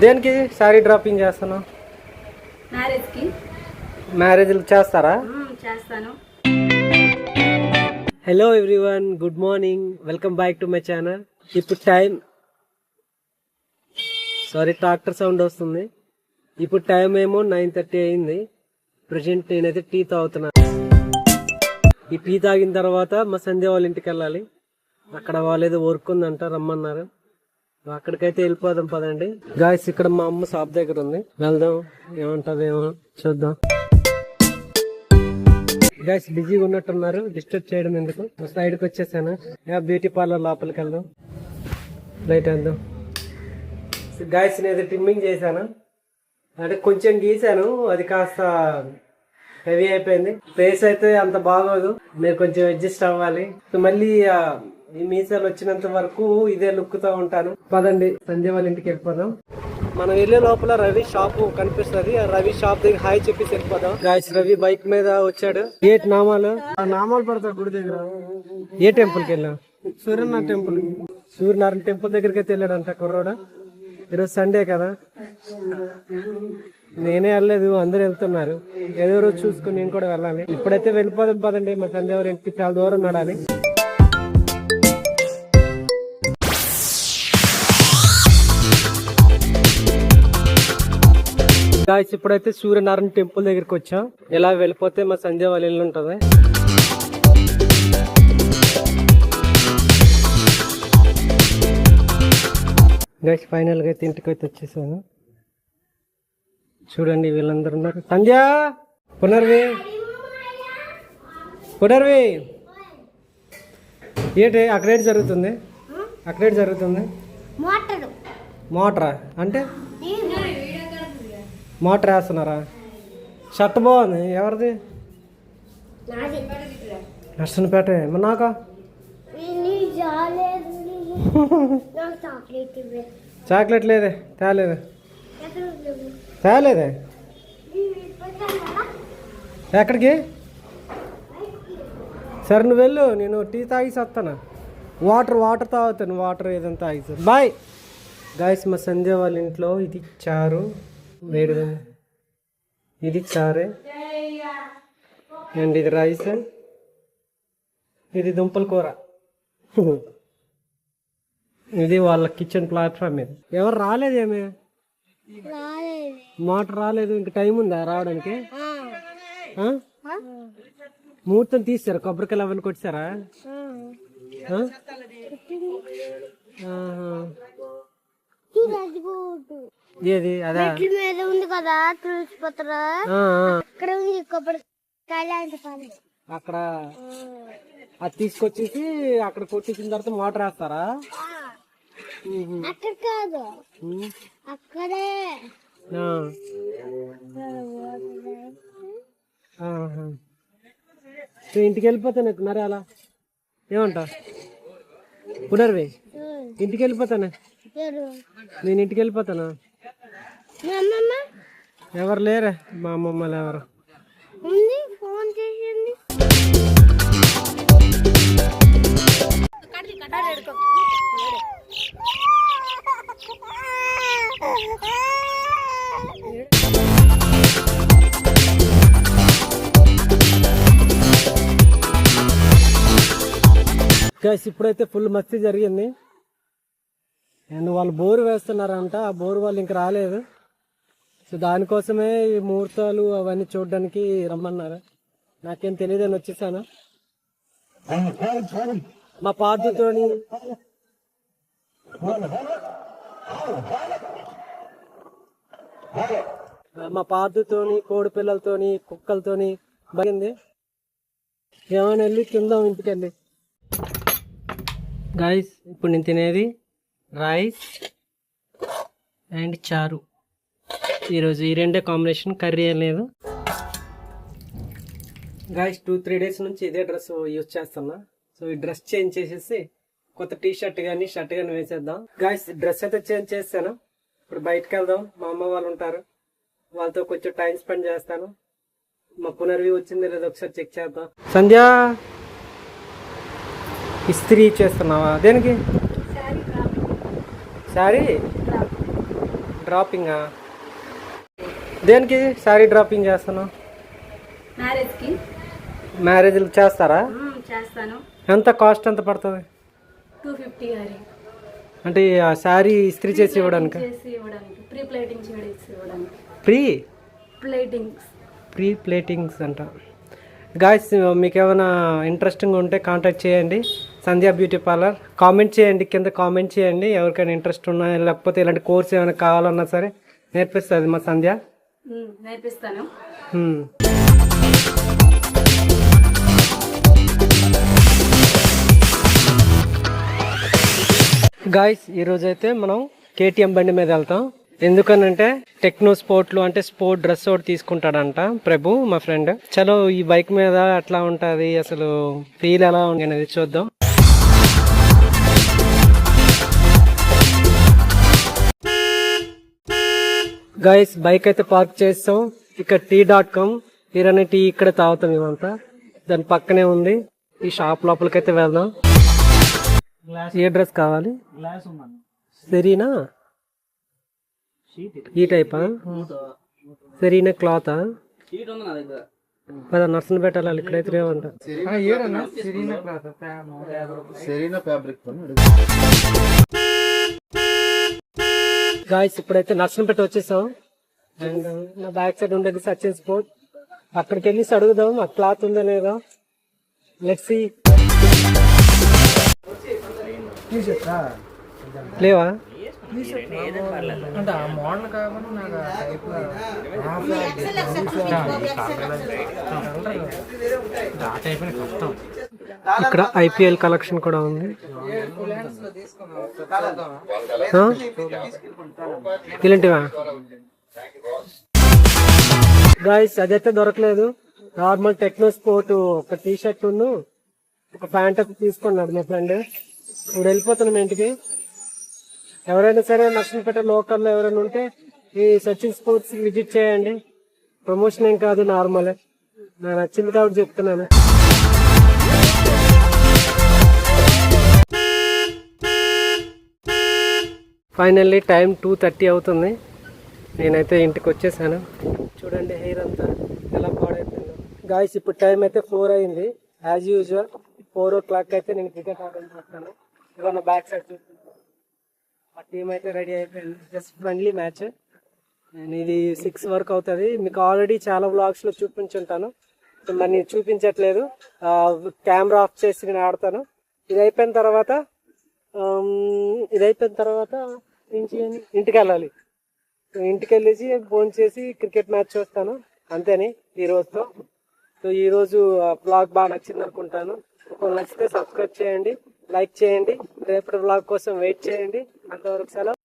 దేనికి sorry dropping చేస్తున్నావు? మ్యారేజ్లు చేస్తారా? చేస్తాను. Hello everyone, good morning, welcome back to my channel. ఇప్పుడు టైం ట్రాక్టర్ సౌండ్ వస్తుంది. ఇప్పుడు టైం ఏమో 9:30 అయింది. ప్రజెంట్ నేనైతే టీ తాగుతున్నా. ఈ టీ తాగిన తర్వాత మా సంధ్య వాళ్ళ ఇంటికి వెళ్ళాలి. అక్కడ వాళ్ళు ఏదో వర్క్ ఉందంట, రమ్మన్నారు. అక్కడికైతే వెళ్ళిపోదాం పదండి. గాయస్, ఇక్కడ మా అమ్మ షాప్ దగ్గర ఉంది, వెళ్దాం. ఏమంటదేమో చూద్దాం. గాయస్ బిజీగా ఉన్నట్టున్నారు, డిస్టర్బ్ చేయడం ఎందుకు, సైడ్కి వచ్చేసాను. బ్యూటీ పార్లర్ లోపలికి వెళ్దాం, రైట్ వెళ్దాం. గాయస్ నేను ట్రిమ్మింగ్ చేశాను, అంటే కొంచెం గీసాను, అది కాస్త హెవీ అయిపోయింది. ఫేస్ అయితే అంత బాగోదు, మీరు కొంచెం అడ్జస్ట్ అవ్వాలి. మళ్ళీ ఈ మీసాలు వచ్చినంత వరకు ఇదే లుక్ తో ఉంటాను. పదండి సంజయ్ వాళ్ళ ఇంటికి వెళ్ళిపోదాం. మనం వెళ్ళే లోపల రవి షాప్ కనిపిస్తుంది. ఆ రవి షాప్ దగ్గర హాయ్ చెప్పేసి వెళ్ళిపోదాం. గాయస్ రవి బైక్ మీద వచ్చాడు. ఏటి నామాలు పడతాడు గుడి దగ్గర. ఏ టెంపుల్ కి వెళ్ళాం? సూర్యనారాయణ టెంపుల్. సూర్యనారాయణ టెంపుల్ దగ్గరికి అయితే వెళ్ళాడంట కుర్రోడు. ఈరోజు సండే కదా, నేనే వెళ్ళలేదు, అందరు వెళ్తున్నారు. ఏదో రోజు చూసుకుని నేను కూడా వెళ్ళాలి. ఇప్పుడైతే వెళ్ళిపోదాం పదండి. మా సంధ్య వారి ఇంటికి చాలా దూరం నడాలి. గాయస్ ఇప్పుడైతే సూర్యనారాయణ టెంపుల్ దగ్గరికి వచ్చాం. ఇలా వెళ్ళిపోతే మా సంధ్య వాళ్ళ ఇల్లు ఉంటుంది. గైస్ ఫైనల్ గా అయితే ఇంటికి అయితే వచ్చేసాను. చూడండి వీళ్ళందరూ ఉన్నారు. సంధ్య, పునర్వి ఏంటి అక్కడేటి జరుగుతుంది? అక్కడేటి జరుగుతుంది? మోటరా అంటే మోటర్ వేస్తున్నారా? షర్ట్ బాగుంది, ఎవరిది? నర్సనపేట. మరి నాకా చాక్లెట్ లేదే, తేలేదే. ఎక్కడికి? సరే నువ్వు వెళ్ళు, నేను టీ తాగేసి వస్తాను. వాటర్ తాగుతాను, వాటర్ ఏదైనా తాగేసి. బాయ్. గాయస్ మా సంధ్య వాళ్ళ ఇంట్లో ఇది చారు, వేడిగా ఇది చారే, అండ్ ఇది రైస్, ఇది దుంపల కూర. ఇది వాళ్ళ కిచెన్ ప్లాట్ఫామ్. ఇది ఎవరు రాలేదేమే? మోటార్ రాలేదు, ఇంక టైం ఉందా రావడానికి? ముహూర్తం తీసారు, కొబ్బరికాయలు అవన్నీ కొట్టారా? ఏది అదే ఉంది కదా, అక్కడ అది తీసుకొచ్చేసి అక్కడ కొట్టించిన తర్వాత మోటార్ వేస్తారా? అక్కడ కాదు, అక్కడే. ఇంటికి వెళ్ళిపోతాను మరి. అలా ఏమంటా పునర్వి? ఇంటికి వెళ్ళిపోతాను నేను, ఇంటికి వెళ్ళిపోతాను. ఎవరు లేరా? మా అమ్మమ్మలు ఎవరు? ఫోన్ చేసింది. గైస్ ఇప్పుడైతే ఫుల్ మస్తీ జరిగింది. అండ్ వాళ్ళు బోరు వేస్తున్నారంట, ఆ బోరు వాళ్ళు ఇంక రాలేదు. సో దానికోసమే ఈ ముహూర్తాలు అవన్నీ చూడడానికి రమ్మన్నారు. నాకేం తెలియదని వచ్చేసాను. మా పార్టీతోని కోడి పిల్లలతోని కుక్కలతోని బాగింది. ఏమైనా వెళ్ళి తిందాం ఇంటికెళ్ళి. గాయస్ ఇప్పుడు నేను తినేది రైస్ అండ్ చారు. ఈరోజు ఈ రెండే కాంబినేషన్, కర్రీ ఏం లేదు. గాయస్ 2-3 డేస్ నుంచి ఇదే డ్రెస్ యూజ్ చేస్తున్నా. సో ఈ డ్రెస్ చేంజ్ చేసేసి కొత్త టీ షర్ట్ కానీ షర్ట్ కానీ వేసేద్దాం. గాయస్ డ్రెస్ అయితే చేంజ్ చేస్తాను. ఇప్పుడు బయటకు వెళ్దాం. మా అమ్మ వాళ్ళు ఉంటారు, వాళ్ళతో కొంచెం టైం స్పెండ్ చేస్తాను. మా పునర్వి వచ్చింది లేదో ఒకసారి చెక్ చేద్దాం. సంధ్య, ఇస్త్రీ చేస్తున్నావా? దేనికి? శారీ డ్రాపింగా దేనికి శారీ డ్రాపింగ్ చేస్తాను? మ్యారేజ్కి. మ్యారేజ్లు చేస్తారా? చేస్తాను. ఎంత కాస్ట్ ఎంత పడుతుంది? 250 గారి. అంటే ఆ శారీ ఇస్త్రీ చేసి ఇవ్వడానికి? ప్రీ ప్లేటింగ్ చేసి ఇవ్వడానికి. ప్రీ ప్లేటింగ్స్ అంట. గాయస్ మీకు ఏమైనా ఇంట్రెస్టింగ్ ఉంటే కాంటాక్ట్ చేయండి సంధ్యా బ్యూటీ పార్లర్. కామెంట్ చేయండి, కింద కామెంట్ చేయండి ఎవరికైనా ఇంట్రెస్ట్ ఉన్నా, లేకపోతే ఇలాంటి కోర్స్ ఏమైనా కావాలన్నా సరే నేర్పిస్తుంది మా సంధ్య. నేర్పిస్తాను. గాయస్ ఈరోజు అయితే మనం కేటీఎం బండి మీద వెళ్తాం. ఎందుకనంటే టెక్నో స్పోర్ట్లు అంటే స్పోర్ట్ డ్రెస్ ఒకటి తీసుకుంటాడంట ప్రభు మా ఫ్రెండ్. చలో ఈ బైక్ మీద ఎట్లా ఉంటది, అసలు ఫీల్ ఎలా ఉంది అనేది చూద్దాం. గాయస్ బైక్ అయితే పార్క్ చేస్తాం. ఇక్కడ టీ.com తీరని టీ ఇక్కడ తాగుతాం మేమంతా. దాని పక్కనే ఉంది. ఈ షాప్ లోపలికైతే వెళ్దాం. ఏ డ్రెస్ కావాలి? సెరీనా ఈ టైపా? సెరీనా క్లాతా? పద నర్సన్ పెట్టాలి ఇక్కడైతే ఏమంట. గాయస్ ఇప్పుడైతే నర్సన్ పెట్టి వచ్చేసాం. అండ్ నా బ్యాక్ సైడ్ ఉండేది సచిన్ స్పోర్ట్. అక్కడికి వెళ్ళి అడుగుదాం ఆ క్లాత్ ఉందా లేదా. Let's see. లేవా? ఇక్కడ ఐపీఎల్ కలెక్షన్ కూడా ఉంది. ఇలాంటివా? గాయస్ అదైతే దొరకలేదు. నార్మల్ టెక్నో స్పోర్ట్ ఒక టీ షర్ట్ ఒక ప్యాంట్ అయితే తీసుకున్నాడు మా ఫ్రెండ్. ఇప్పుడు వెళ్ళిపోతున్నాం ఇంటికి. ఎవరైనా సరే నర్సంపేట లోకల్లో ఎవరైనా ఉంటే ఈ సచిన్ స్పోర్ట్స్ విజిట్ చేయండి. ప్రమోషన్ ఏం కాదు, నార్మలే. నాకు నచ్చింది కాబట్టి చెప్తున్నాను. ఫైనల్లీ టైం 2:30 అవుతుంది. నేనైతే ఇంటికి వచ్చేసాను. చూడండి హెయిర్ అంతా ఎలా పాడైపోయిందో. గాయస్ ఇప్పుడు టైం అయితే 4 అయింది. యాజ్ యూజువల్ 4 o'clock అయితే నేను క్రికెట్ ఆడడానికి వస్తాను. ఇవాళ బ్యాక్ సైడ్ చూస్తున్నాను. ఆ టీం అయితే రెడీ అయిపోయింది. Just friendly match. నేను ఇది 6 వరకు అవుతుంది. మీకు ఆల్రెడీ చాలా వ్లాగ్స్ లో చూపించుంటాను, మరి నేను చూపించట్లేదు. కెమెరా ఆఫ్ చేసి నేను ఆడతాను. ఇది అయిపోయిన తర్వాత ఇంటికి వెళ్ళాలి. ఇంటికి వెళ్ళేసి ఫోన్ చేసి క్రికెట్ మ్యాచ్ చూస్తాను. అంతేని ఈ రోజుతో. సో ఈ రోజు బ్లాగ్ బాగా నచ్చింది అనుకుంటాను. ఒకవేళ నచ్చితే సబ్స్క్రైబ్ చేయండి, లైక్ చేయండి. రేపటి బ్లాగ్ కోసం వెయిట్ చేయండి. అంతవరకు సెలవు.